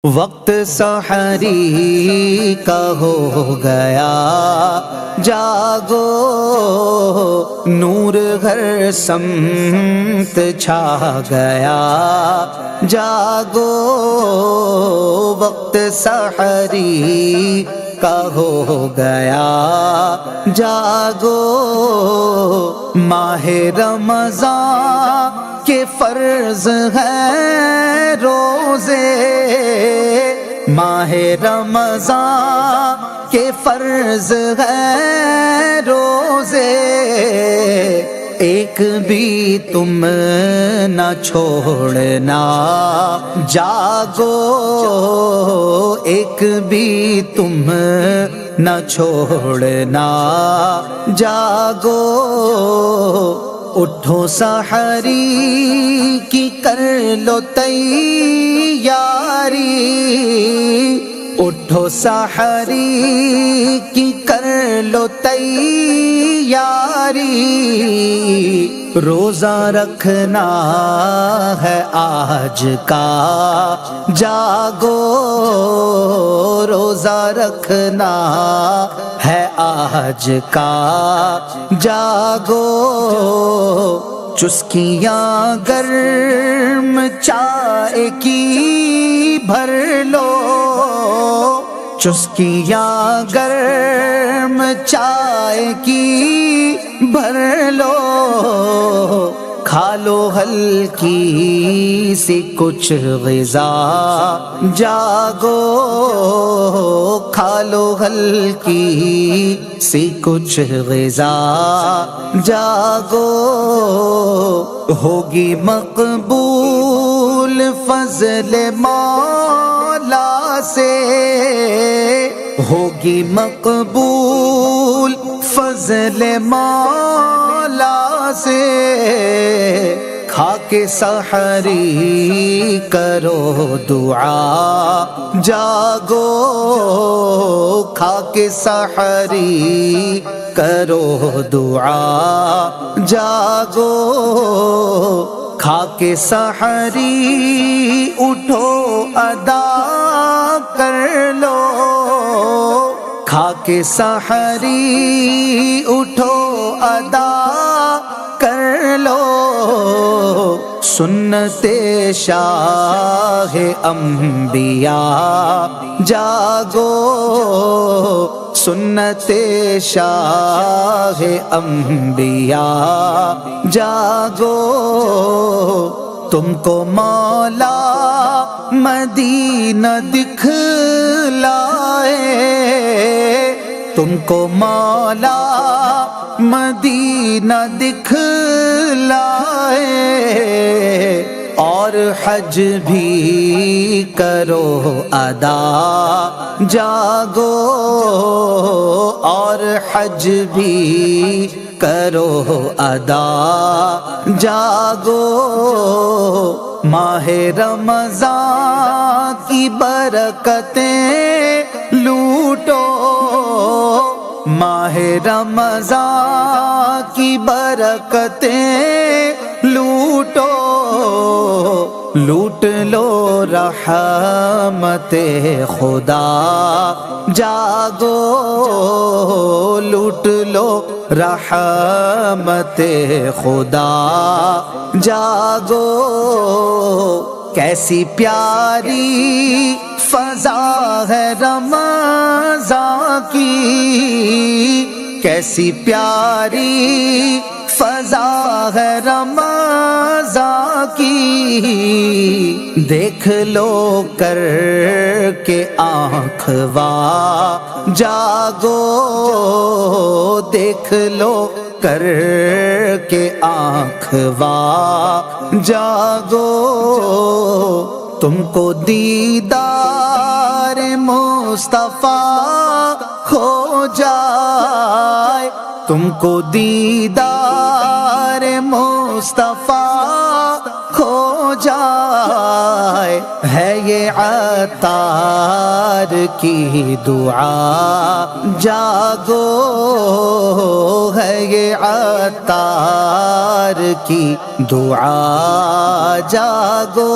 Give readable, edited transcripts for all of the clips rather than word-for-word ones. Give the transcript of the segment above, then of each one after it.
وقت سحری کا ہو گیا، جاگو نور ہر سمت چھا گیا، جاگو وقت سحری کا ہو گیا، جاگو ماہ رمضان کے فرض ہیں روزے، ماہ رمضان کے فرض ہیں روزے، ایک بھی تم نہ چھوڑنا، جاگو ایک بھی تم نہ چھوڑنا، جاگو اٹھو سحری کی کر لو تیاری، اٹھو سحری کی کر لو تیاری، روزہ رکھنا ہے آج کا، جاگو روزہ رکھنا ہے آج کا، جاگو چسکیاں گرم چائے کی بھر لو، چسکیاں گرم چائے کی بھر لو، کھا لو ہلکی سی کچھ غذا، جاگو کھا لو ہلکی سی کچھ غذا، جاگو ہوگی مقبول فضل مولا سے، ہوگی مقبول فضل مولا سے، کھا کے سحری کرو دعا، جاگو کھا کے سحری کرو دعا، جاگو کھا کے سحری اٹھو ادا کر لو، کھا کے سحری اٹھو ادا کر لو، سنت شاہ انبیاء، جاگو سنت شاہ انبیاء، جاگو تم کو مولا مدینہ دکھلائے، تم کو مولا مدینہ دکھلائے، اور حج بھی کرو ادا، جاگو اور حج بھی کرو ادا، جاگو ماہ رمضان کی برکتیں لوٹو، ماہ رمضان کی برکتیں لوٹو، لوٹ لو رحمت خدا، جاگو لوٹ لو رحمت خدا، جاگو کیسی پیاری فضا ہے رمضان کی، کیسی پیاری فضا ہے رمضان کی، دیکھ لو کر کے آنکھ وا، جاگو دیکھ لو کر کے آنکھ وا، جاگو تم کو دیدار مصطفیٰ ہو جائے، تم کو دیدار مصطفیٰ ہو جائے، ہے یہ عطار کی دعا جاگو، ہے یہ عطار کی دعا جاگو،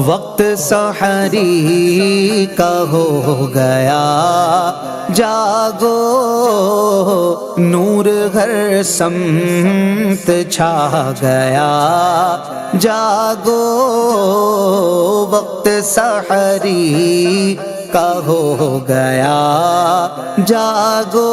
وقت سحری کا ہو گیا جاگو، نور ہر سمت چھا گیا جاگو، وقت سحری کا ہو گیا جاگو۔